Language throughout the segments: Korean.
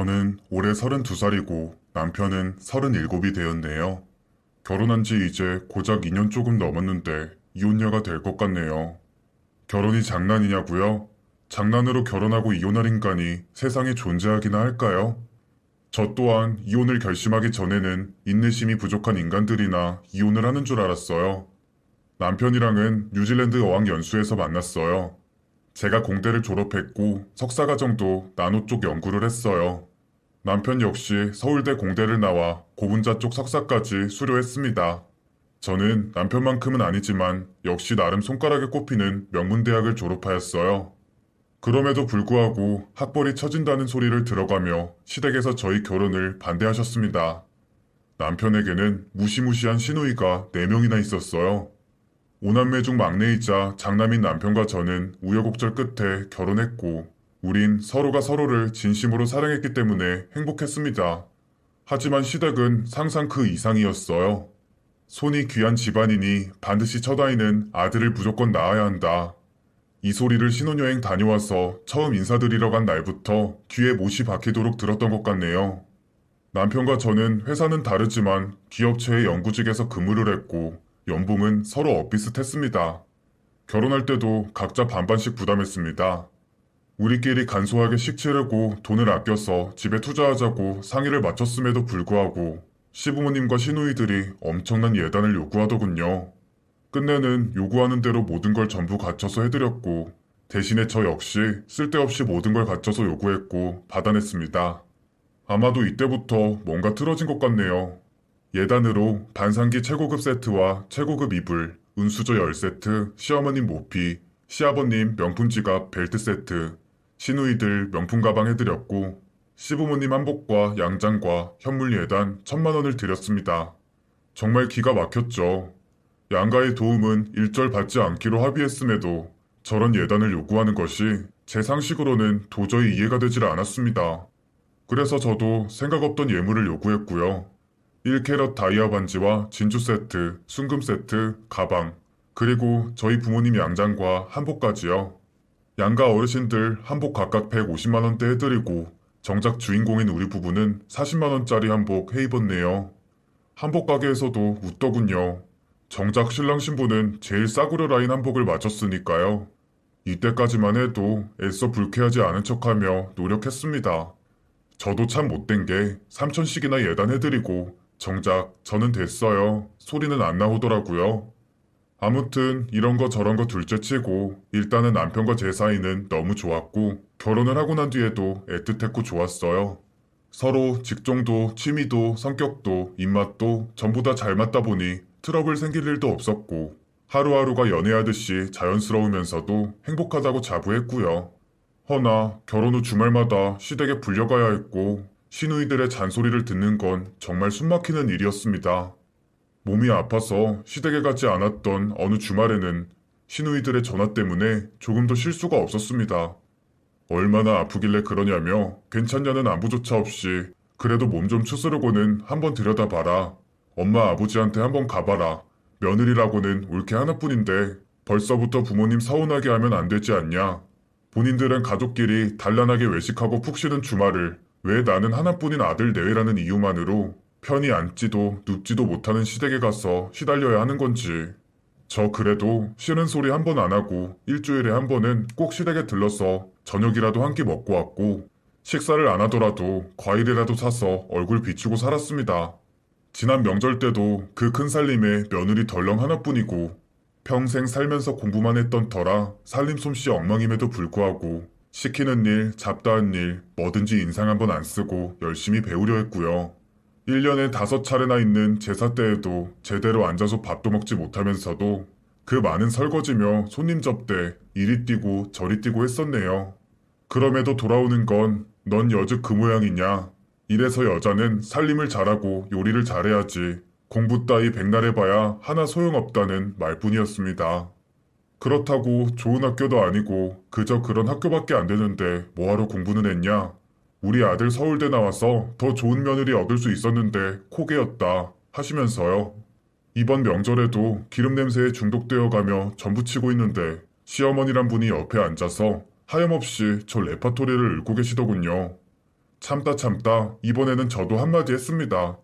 저는 올해 32살이고 남편은 37이 되었네요. 결혼한 지 이제 고작 2년 조금 넘었는데 이혼녀가 될 것 같네요. 결혼이 장난이냐고요? 장난으로 결혼하고 이혼할 인간이 세상에 존재하기나 할까요? 저 또한 이혼을 결심하기 전에는 인내심이 부족한 인간들이나 이혼을 하는 줄 알았어요. 남편이랑은 뉴질랜드 어학연수에서 만났어요. 제가 공대를 졸업했고 석사과정도 나노 쪽 연구를 했어요. 남편 역시 서울대 공대를 나와 고분자 쪽 석사까지 수료했습니다. 저는 남편만큼은 아니지만 역시 나름 손가락에 꼽히는 명문대학을 졸업하였어요. 그럼에도 불구하고 학벌이 처진다는 소리를 들어가며 시댁에서 저희 결혼을 반대하셨습니다. 남편에게는 무시무시한 시누이가 4명이나 있었어요. 오남매 중 막내이자 장남인 남편과 저는 우여곡절 끝에 결혼했고, 우린 서로가 서로를 진심으로 사랑했기 때문에 행복했습니다. 하지만 시댁은 상상 그 이상이었어요. 손이 귀한 집안이니 반드시 첫 아이는 아들을 무조건 낳아야 한다. 이 소리를 신혼여행 다녀와서 처음 인사드리러 간 날부터 귀에 못이 박히도록 들었던 것 같네요. 남편과 저는 회사는 다르지만 기업체의 연구직에서 근무를 했고 연봉은 서로 엇비슷했습니다. 결혼할 때도 각자 반반씩 부담했습니다. 우리끼리 간소하게 식치르고 돈을 아껴서 집에 투자하자고 상의를 마쳤음에도 불구하고 시부모님과 시누이들이 엄청난 예단을 요구하더군요. 끝내는 요구하는 대로 모든 걸 전부 갖춰서 해드렸고 대신에 저 역시 쓸데없이 모든 걸 갖춰서 요구했고 받아냈습니다. 아마도 이때부터 뭔가 틀어진 것 같네요. 예단으로 반상기 최고급 세트와 최고급 이불, 은수저 10세트, 시어머님 모피, 시아버님 명품 지갑 벨트 세트, 시누이들 명품 가방 해드렸고 시부모님 한복과 양장과 현물 예단 1,000만 원을 드렸습니다. 정말 기가 막혔죠. 양가의 도움은 일절 받지 않기로 합의했음에도 저런 예단을 요구하는 것이 제 상식으로는 도저히 이해가 되질 않았습니다. 그래서 저도 생각 없던 예물을 요구했고요. 1캐럿 다이아 반지와 진주 세트, 순금 세트, 가방, 그리고 저희 부모님 양장과 한복까지요. 양가 어르신들 한복 각각 150만원대 해드리고 정작 주인공인 우리 부부는 40만원짜리 한복 해입었네요. 한복 가게에서도 웃더군요. 정작 신랑 신부는 제일 싸구려 라인 한복을 맞췄으니까요. 이때까지만 해도 애써 불쾌하지 않은 척하며 노력했습니다. 저도 참 못된 게 3천씩이나 예단해드리고 정작 저는 됐어요. 소리는 안 나오더라고요. 아무튼 이런 거 저런 거 둘째치고 일단은 남편과 제 사이는 너무 좋았고 결혼을 하고 난 뒤에도 애틋했고 좋았어요. 서로 직종도 취미도 성격도 입맛도 전부 다 잘 맞다 보니 트러블 생길 일도 없었고 하루하루가 연애하듯이 자연스러우면서도 행복하다고 자부했고요. 허나 결혼 후 주말마다 시댁에 불려가야 했고 시누이들의 잔소리를 듣는 건 정말 숨막히는 일이었습니다. 몸이 아파서 시댁에 가지 않았던 어느 주말에는 시누이들의 전화 때문에 조금 더 쉴 수가 없었습니다. 얼마나 아프길래 그러냐며 괜찮냐는 안부조차 없이 그래도 몸 좀 추스르고는 한번 들여다봐라. 엄마 아버지한테 한번 가봐라. 며느리라고는 올게 하나뿐인데 벌써부터 부모님 서운하게 하면 안 되지 않냐. 본인들은 가족끼리 단란하게 외식하고 푹 쉬는 주말을 왜 나는 하나뿐인 아들 내외라는 이유만으로 편히 앉지도 눕지도 못하는 시댁에 가서 시달려야 하는 건지. 저 그래도 싫은 소리 한 번 안 하고 일주일에 한 번은 꼭 시댁에 들러서 저녁이라도 한 끼 먹고 왔고 식사를 안 하더라도 과일이라도 사서 얼굴 비추고 살았습니다. 지난 명절 때도 그 큰 살림에 며느리 덜렁 하나뿐이고 평생 살면서 공부만 했던 터라 살림 솜씨 엉망임에도 불구하고 시키는 일, 잡다한 일, 뭐든지 인상 한 번 안 쓰고 열심히 배우려 했고요. 1년에 5차례나 있는 제사 때에도 제대로 앉아서 밥도 먹지 못하면서도 그 많은 설거지며 손님 접대, 이리 뛰고 저리 뛰고 했었네요. 그럼에도 돌아오는 건 넌 여즉 그 모양이냐. 이래서 여자는 살림을 잘하고 요리를 잘해야지. 공부 따위 백날 해봐야 하나 소용없다는 말뿐이었습니다. 그렇다고 좋은 학교도 아니고 그저 그런 학교밖에 안 되는데 뭐하러 공부는 했냐? 우리 아들 서울대 나와서 더 좋은 며느리 얻을 수 있었는데 코개였다 하시면서요. 이번 명절에도 기름 냄새에 중독되어 가며 전부치고 있는데 시어머니란 분이 옆에 앉아서 하염없이 저 레파토리를 읽고 계시더군요. 참다 참다 이번에는 저도 한마디 했습니다.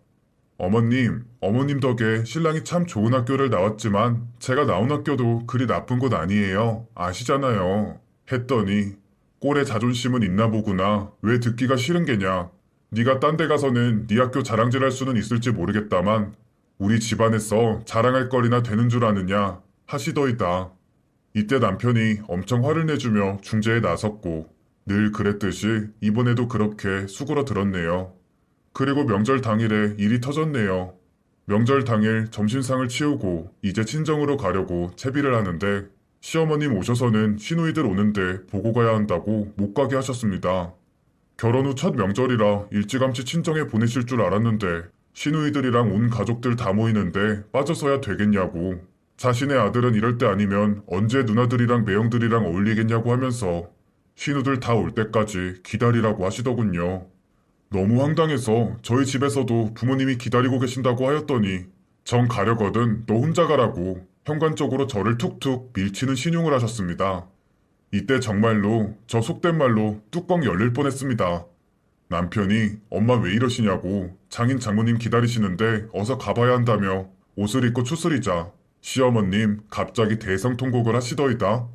어머님 덕에 신랑이 참 좋은 학교를 나왔지만 제가 나온 학교도 그리 나쁜 곳 아니에요. 아시잖아요. 했더니 꼴에 자존심은 있나 보구나. 왜 듣기가 싫은 게냐. 네가 딴 데 가서는 네 학교 자랑질할 수는 있을지 모르겠다만 우리 집안에서 자랑할 거리나 되는 줄 아느냐 하시더이다. 이때 남편이 엄청 화를 내주며 중재에 나섰고 늘 그랬듯이 이번에도 그렇게 수그러들었네요. 그리고 명절 당일에 일이 터졌네요. 명절 당일 점심상을 치우고 이제 친정으로 가려고 채비를 하는데 시어머님 오셔서는 시누이들 오는데 보고 가야 한다고 못 가게 하셨습니다. 결혼 후 첫 명절이라 일찌감치 친정에 보내실 줄 알았는데 시누이들이랑 온 가족들 다 모이는데 빠져서야 되겠냐고. 자신의 아들은 이럴 때 아니면 언제 누나들이랑 매형들이랑 어울리겠냐고 하면서 시누들 다 올 때까지 기다리라고 하시더군요. 너무 황당해서 저희 집에서도 부모님이 기다리고 계신다고 하였더니 정 가려거든 너 혼자 가라고 현관쪽으로 저를 툭툭 밀치는 신용을 하셨습니다. 이때 정말로 저 속된 말로 뚜껑 열릴 뻔했습니다. 남편이 엄마 왜 이러시냐고 장모님 기다리시는데 어서 가봐야 한다며 옷을 입고 추스리자 시어머님 갑자기 대성통곡을 하시더이다.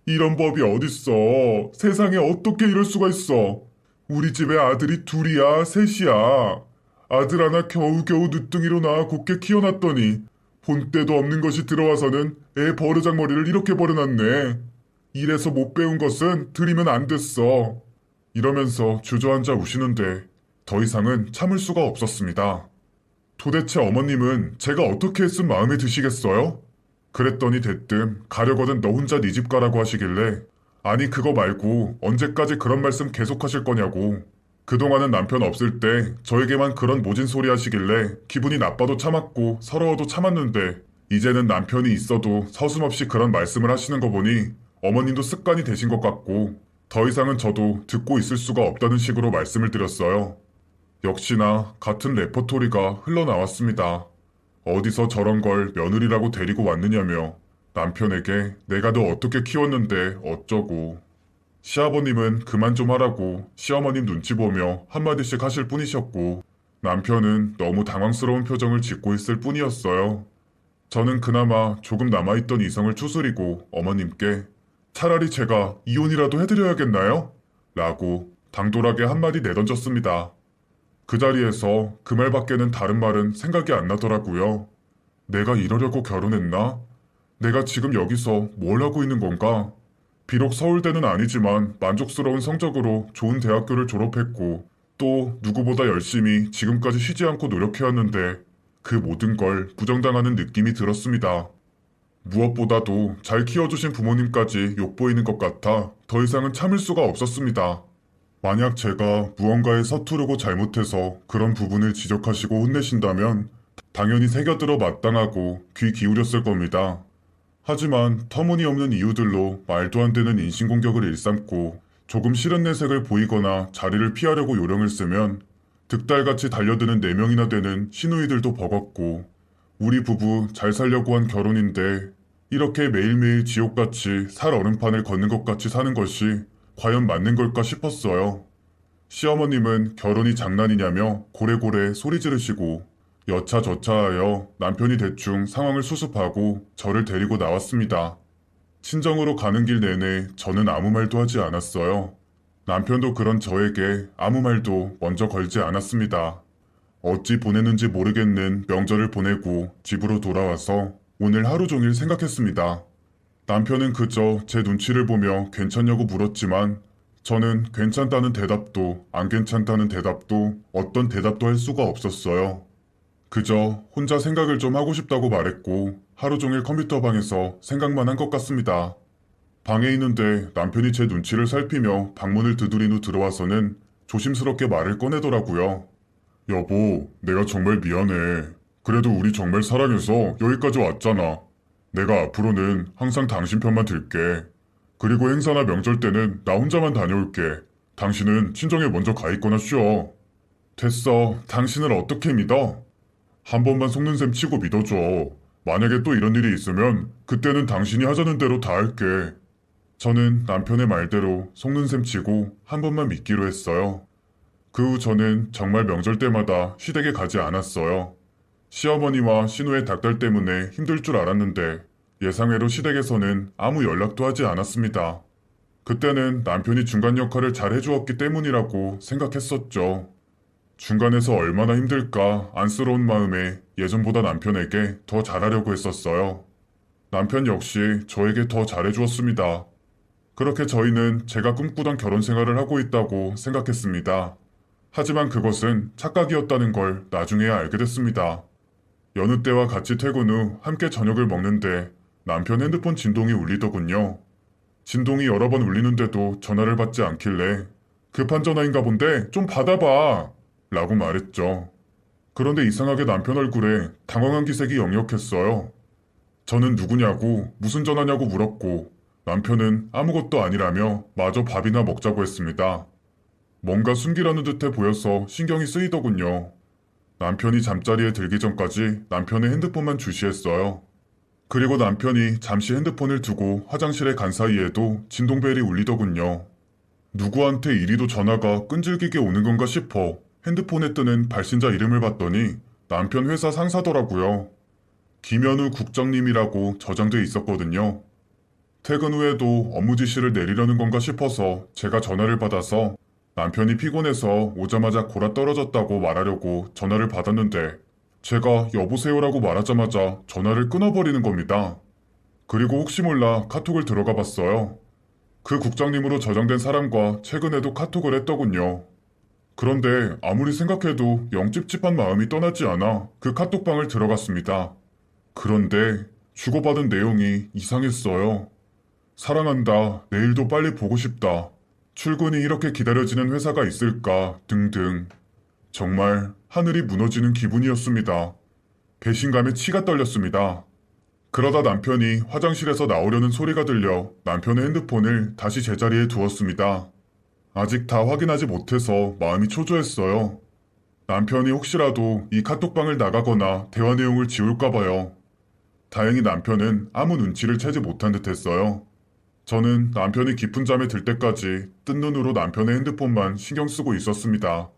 이런 법이 어딨어. 세상에 어떻게 이럴 수가 있어. 우리 집에 아들이 둘이야, 셋이야. 아들 하나 겨우겨우 늦둥이로 낳아 곱게 키워놨더니 본때도 없는 것이 들어와서는 애 버르장머리를 이렇게 버려놨네. 이래서 못 배운 것은 들이면 안 됐어. 이러면서 주저앉아 우시는데 더 이상은 참을 수가 없었습니다. 도대체 어머님은 제가 어떻게 했음 마음에 드시겠어요? 그랬더니 대뜸 가려거든 너 혼자 네 집 가라고 하시길래 아니 그거 말고 언제까지 그런 말씀 계속하실 거냐고. 그동안은 남편 없을 때 저에게만 그런 모진 소리 하시길래 기분이 나빠도 참았고 서러워도 참았는데 이제는 남편이 있어도 서슴없이 그런 말씀을 하시는 거 보니 어머님도 습관이 되신 것 같고 더 이상은 저도 듣고 있을 수가 없다는 식으로 말씀을 드렸어요. 역시나 같은 레퍼토리가 흘러나왔습니다. 어디서 저런 걸 며느리라고 데리고 왔느냐며 남편에게 내가 너 어떻게 키웠는데 어쩌고. 시아버님은 그만 좀 하라고 시어머님 눈치 보며 한마디씩 하실 뿐이셨고 남편은 너무 당황스러운 표정을 짓고 있을 뿐이었어요. 저는 그나마 조금 남아있던 이성을 추스리고 어머님께 차라리 제가 이혼이라도 해드려야겠나요? 라고 당돌하게 한마디 내던졌습니다. 그 자리에서 그 말밖에는 다른 말은 생각이 안 나더라고요. 내가 이러려고 결혼했나? 내가 지금 여기서 뭘 하고 있는 건가? 비록 서울대는 아니지만 만족스러운 성적으로 좋은 대학교를 졸업했고 또 누구보다 열심히 지금까지 쉬지 않고 노력해왔는데 그 모든 걸 부정당하는 느낌이 들었습니다. 무엇보다도 잘 키워주신 부모님까지 욕보이는 것 같아 더 이상은 참을 수가 없었습니다. 만약 제가 무언가에 서투르고 잘못해서 그런 부분을 지적하시고 혼내신다면 당연히 새겨들어 마땅하고 귀 기울였을 겁니다. 하지만 터무니없는 이유들로 말도 안 되는 인신공격을 일삼고 조금 싫은 내색을 보이거나 자리를 피하려고 요령을 쓰면 득달같이 달려드는 4명이나 되는 시누이들도 버겁고 우리 부부 잘 살려고 한 결혼인데 이렇게 매일매일 지옥같이 살 얼음판을 걷는 것 같이 사는 것이 과연 맞는 걸까 싶었어요. 시어머님은 결혼이 장난이냐며 고래고래 소리 지르시고 여차저차하여 남편이 대충 상황을 수습하고 저를 데리고 나왔습니다. 친정으로 가는 길 내내 저는 아무 말도 하지 않았어요. 남편도 그런 저에게 아무 말도 먼저 걸지 않았습니다. 어찌 보내는지 모르겠는 명절을 보내고 집으로 돌아와서 오늘 하루 종일 생각했습니다. 남편은 그저 제 눈치를 보며 괜찮냐고 물었지만 저는 괜찮다는 대답도 안 괜찮다는 대답도 어떤 대답도 할 수가 없었어요. 그저 혼자 생각을 좀 하고 싶다고 말했고 하루 종일 컴퓨터 방에서 생각만 한 것 같습니다. 방에 있는데 남편이 제 눈치를 살피며 방문을 두드린 후 들어와서는 조심스럽게 말을 꺼내더라고요. 여보, 내가 정말 미안해. 그래도 우리 정말 사랑해서 여기까지 왔잖아. 내가 앞으로는 항상 당신 편만 들게. 그리고 행사나 명절 때는 나 혼자만 다녀올게. 당신은 친정에 먼저 가 있거나 쉬어. 됐어. 당신을 어떻게 믿어? 한 번만 속는 셈 치고 믿어줘. 만약에 또 이런 일이 있으면 그때는 당신이 하자는 대로 다 할게. 저는 남편의 말대로 속는 셈 치고 한 번만 믿기로 했어요. 그 후 저는 정말 명절 때마다 시댁에 가지 않았어요. 시어머니와 신우의 닭달 때문에 힘들 줄 알았는데 예상외로 시댁에서는 아무 연락도 하지 않았습니다. 그때는 남편이 중간 역할을 잘 해주었기 때문이라고 생각했었죠. 중간에서 얼마나 힘들까 안쓰러운 마음에 예전보다 남편에게 더 잘하려고 했었어요. 남편 역시 저에게 더 잘해주었습니다. 그렇게 저희는 제가 꿈꾸던 결혼 생활을 하고 있다고 생각했습니다. 하지만 그것은 착각이었다는 걸 나중에야 알게 됐습니다. 여느 때와 같이 퇴근 후 함께 저녁을 먹는데 남편 핸드폰 진동이 울리더군요. 진동이 여러 번 울리는데도 전화를 받지 않길래 급한 전화인가 본데 좀 받아봐 라고 말했죠. 그런데 이상하게 남편 얼굴에 당황한 기색이 역력했어요. 저는 누구냐고 무슨 전화냐고 물었고 남편은 아무것도 아니라며 마저 밥이나 먹자고 했습니다. 뭔가 숨기려는 듯해 보여서 신경이 쓰이더군요. 남편이 잠자리에 들기 전까지 남편의 핸드폰만 주시했어요. 그리고 남편이 잠시 핸드폰을 두고 화장실에 간 사이에도 진동벨이 울리더군요. 누구한테 이리도 전화가 끈질기게 오는 건가 싶어 핸드폰에 뜨는 발신자 이름을 봤더니 남편 회사 상사더라고요. 김현우 국장님이라고 저장돼 있었거든요. 퇴근 후에도 업무 지시를 내리려는 건가 싶어서 제가 전화를 받아서 남편이 피곤해서 오자마자 골아 떨어졌다고 말하려고 전화를 받았는데 제가 여보세요라고 말하자마자 전화를 끊어버리는 겁니다. 그리고 혹시 몰라 카톡을 들어가 봤어요. 그 국장님으로 저장된 사람과 최근에도 카톡을 했더군요. 그런데 아무리 생각해도 영 찝찝한 마음이 떠나지 않아 그 카톡방을 들어갔습니다. 그런데 주고받은 내용이 이상했어요. 사랑한다, 내일도 빨리 보고 싶다, 출근이 이렇게 기다려지는 회사가 있을까 등등. 정말 하늘이 무너지는 기분이었습니다. 배신감에 치가 떨렸습니다. 그러다 남편이 화장실에서 나오려는 소리가 들려 남편의 핸드폰을 다시 제자리에 두었습니다. 아직 다 확인하지 못해서 마음이 초조했어요. 남편이 혹시라도 이 카톡방을 나가거나 대화 내용을 지울까봐요. 다행히 남편은 아무 눈치를 채지 못한 듯 했어요. 저는 남편이 깊은 잠에 들 때까지 뜬 눈으로 남편의 핸드폰만 신경 쓰고 있었습니다.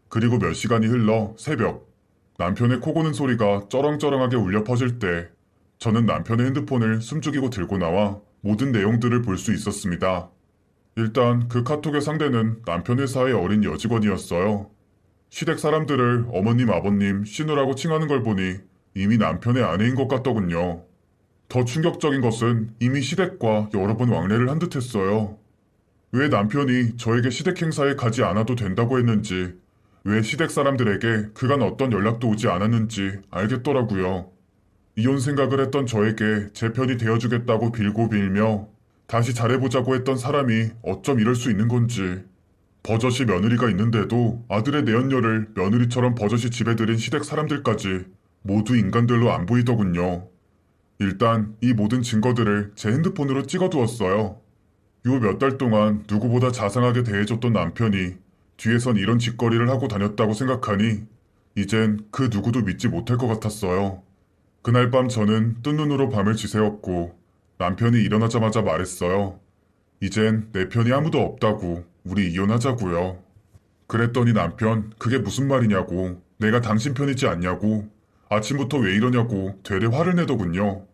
그리고 몇 시간이 흘러 새벽, 남편의 코 고는 소리가 쩌렁쩌렁하게 울려 퍼질 때 저는 남편의 핸드폰을 숨죽이고 들고 나와 모든 내용들을 볼 수 있었습니다. 일단 그 카톡의 상대는 남편 회사의 어린 여직원이었어요. 시댁 사람들을 어머님, 아버님, 신우라고 칭하는 걸 보니 이미 남편의 아내인 것 같더군요. 더 충격적인 것은 이미 시댁과 여러 번 왕래를 한 듯했어요. 왜 남편이 저에게 시댁 행사에 가지 않아도 된다고 했는지, 왜 시댁 사람들에게 그간 어떤 연락도 오지 않았는지 알겠더라고요. 이혼 생각을 했던 저에게 제 편이 되어주겠다고 빌고 빌며 다시 잘해보자고 했던 사람이 어쩜 이럴 수 있는 건지. 버젓이 며느리가 있는데도 아들의 내연녀를 며느리처럼 버젓이 집에 들인 시댁 사람들까지 모두 인간들로 안 보이더군요. 일단 이 모든 증거들을 제 핸드폰으로 찍어두었어요. 요 몇 달 동안 누구보다 자상하게 대해줬던 남편이 뒤에선 이런 짓거리를 하고 다녔다고 생각하니 이젠 그 누구도 믿지 못할 것 같았어요. 그날 밤 저는 뜬 눈으로 밤을 지새웠고 남편이 일어나자마자 말했어요. 이젠 내 편이 아무도 없다고, 우리 이혼하자고요. 그랬더니 남편, 그게 무슨 말이냐고, 내가 당신 편이지 않냐고, 아침부터 왜 이러냐고 되레 화를 내더군요.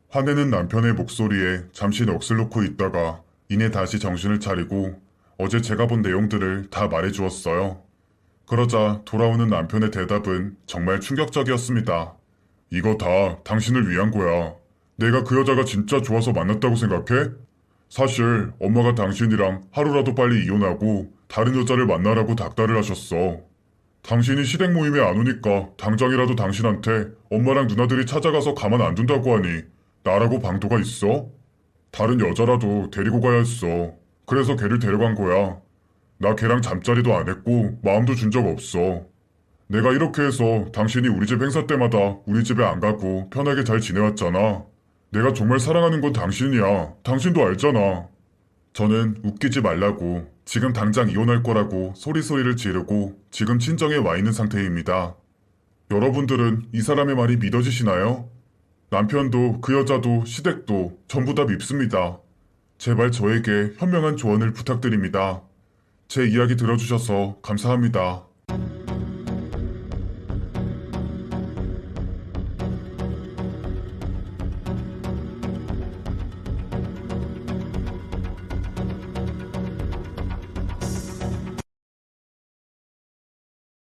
화내는 남편의 목소리에 잠시 넋을 놓고 있다가 이내 다시 정신을 차리고 어제 제가 본 내용들을 다 말해주었어요. 그러자 돌아오는 남편의 대답은 정말 충격적이었습니다. 이거 다 당신을 위한 거야. 내가 그 여자가 진짜 좋아서 만났다고 생각해? 사실 엄마가 당신이랑 하루라도 빨리 이혼하고 다른 여자를 만나라고 닥달을 하셨어. 당신이 시댁 모임에 안 오니까 당장이라도 당신한테 엄마랑 누나들이 찾아가서 가만 안 둔다고 하니 나라고 방도가 있어? 다른 여자라도 데리고 가야 했어. 그래서 걔를 데려간 거야. 나 걔랑 잠자리도 안 했고 마음도 준 적 없어. 내가 이렇게 해서 당신이 우리 집 행사 때마다 우리 집에 안 가고 편하게 잘 지내왔잖아. 내가 정말 사랑하는 건 당신이야. 당신도 알잖아. 저는 웃기지 말라고 지금 당장 이혼할 거라고 소리소리를 지르고 지금 친정에 와 있는 상태입니다. 여러분들은 이 사람의 말이 믿어지시나요? 남편도 그 여자도 시댁도 전부 다 밉습니다. 제발 저에게 현명한 조언을 부탁드립니다. 제 이야기 들어주셔서 감사합니다.